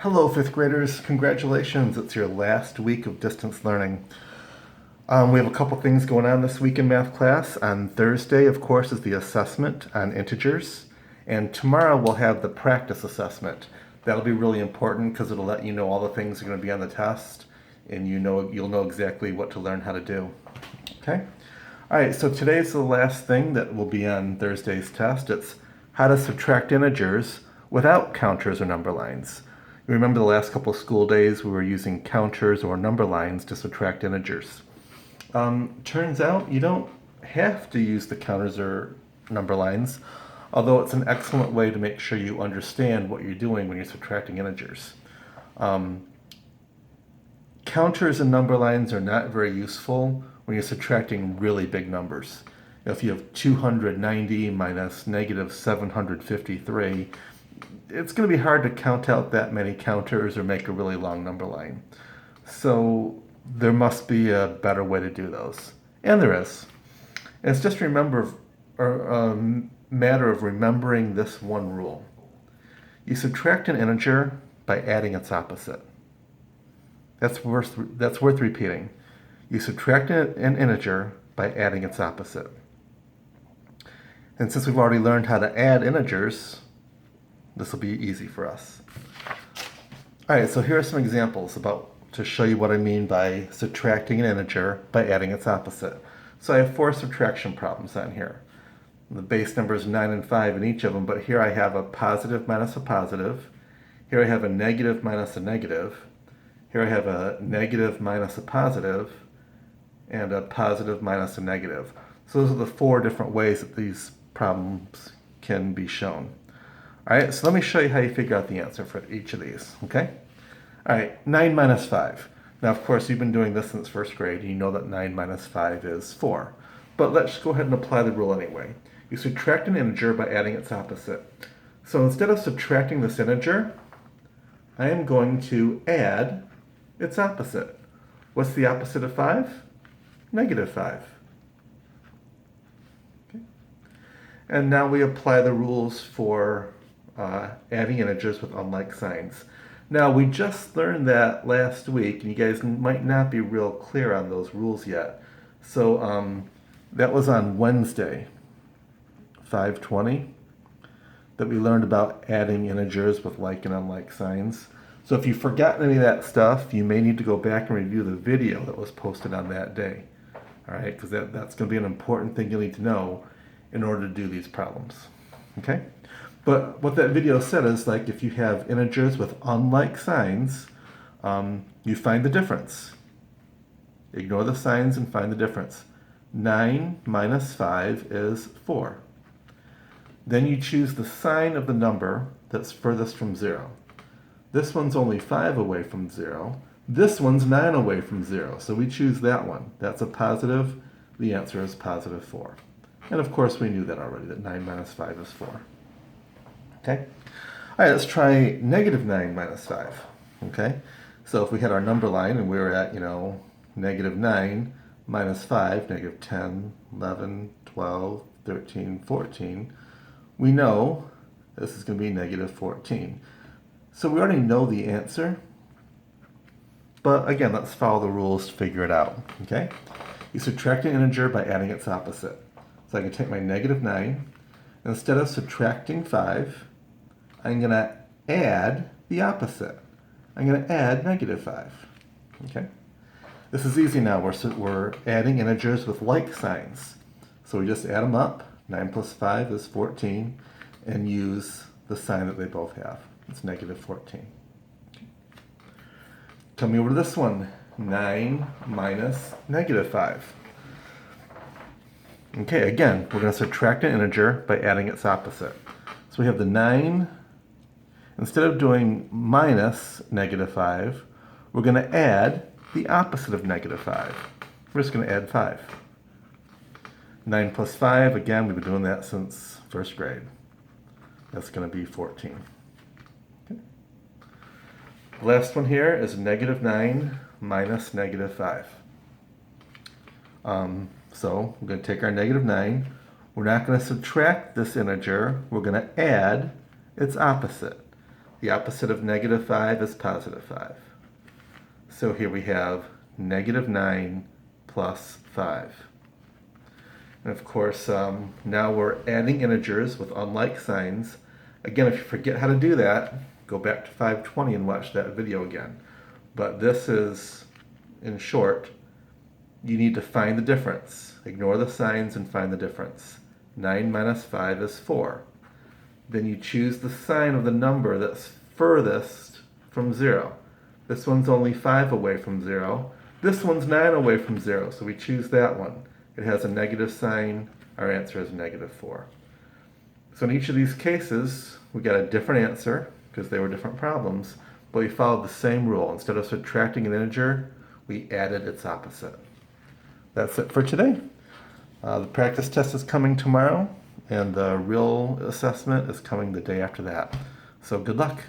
Hello, fifth graders. Congratulations. It's your last week of distance learning. We have a couple things going on this week in math class. On Thursday, of course, is the assessment on integers. And tomorrow we'll have the practice assessment. That'll be really important because it'll let you know all the things that are going to be on the test, and you'll know exactly what to learn how to do. Okay? All right, so today's the last thing that will be on Thursday's test. It's how to subtract integers without counters or number lines. You remember the last couple of school days we were using counters or number lines to subtract integers. Turns out you don't have to use the counters or number lines, although it's an excellent way to make sure you understand what you're doing when you're subtracting integers. Counters and number lines are not very useful when you're subtracting really big numbers. If you have 290 minus negative 753, it's going to be hard to count out that many counters or make a really long number line. So there must be a better way to do those. And there is. And it's just a matter of remembering this one rule. You subtract an integer by adding its opposite. That's worth repeating. You subtract an integer by adding its opposite. And since we've already learned how to add integers, this will be easy for us. All right, so here are some examples to show you what I mean by subtracting an integer by adding its opposite. So I have 4 subtraction problems on here. The base number is 9 and 5 in each of them, but here I have a positive minus a positive. Here I have a negative minus a negative. Here I have a negative minus a positive, and a positive minus a negative. So those are the 4 different ways that these problems can be shown. All right, so let me show you how you figure out the answer for each of these, okay? All right, 9 minus 5. Now, of course, you've been doing this since first grade, and you know that 9 minus 5 is 4. But let's go ahead and apply the rule anyway. You subtract an integer by adding its opposite. So instead of subtracting this integer, I am going to add its opposite. What's the opposite of 5? Negative 5. Okay. And now we apply the rules for adding integers with unlike signs. Now, we just learned that last week, and you guys might not be real clear on those rules yet. So that was on Wednesday, 5/20, that we learned about adding integers with like and unlike signs. So if you've forgotten any of that stuff, you may need to go back and review the video that was posted on that day. All right, because that's going to be an important thing you'll need to know in order to do these problems. Okay? But what that video said is, like, if you have integers with unlike signs, you find the difference. Ignore the signs and find the difference. 9 minus 5 is 4. Then you choose the sign of the number that's furthest from 0. This one's only 5 away from 0. This one's 9 away from 0. So we choose that one. That's a positive. The answer is positive 4. And of course we knew that already, that 9 minus 5 is 4. Okay? All right, let's try negative 9 minus 5. Okay? So if we had our number line and we were at, negative 9 minus 5, negative 10, 11, 12, 13, 14, we know this is going to be negative 14. So we already know the answer. But again, let's follow the rules to figure it out. Okay? You subtract an integer by adding its opposite. So I can take my negative 9. Instead of subtracting 5, I'm going to add the opposite. I'm going to add negative 5. Okay? This is easy now. We're adding integers with like signs. So we just add them up. 9 plus 5 is 14. And use the sign that they both have. It's negative 14. Okay. Coming over to this one. 9 minus negative 5. Okay, again, we're going to subtract an integer by adding its opposite. So we have the 9. Instead of doing minus negative 5, we're going to add the opposite of negative 5. We're just going to add 5. 9 plus 5, again, we've been doing that since first grade. That's going to be 14. Okay. The last one here is negative 9 minus negative 5. So we're going to take our negative 9. We're not going to subtract this integer. We're going to add its opposite. The opposite of negative 5 is positive 5. So here we have negative 9 plus 5. And of course, now we're adding integers with unlike signs. Again, if you forget how to do that, go back to 520 and watch that video again. But this is, in short, you need to find the difference. Ignore the signs and find the difference. 9 minus 5 is 4. Then you choose the sign of the number that's furthest from 0. This one's only 5 away from 0. This one's 9 away from 0, so we choose that one. It has a negative sign. Our answer is negative 4. So in each of these cases, we got a different answer because they were different problems, but we followed the same rule. Instead of subtracting an integer, we added its opposite. That's it for today. The practice test is coming tomorrow, and the real assessment is coming the day after that. So good luck.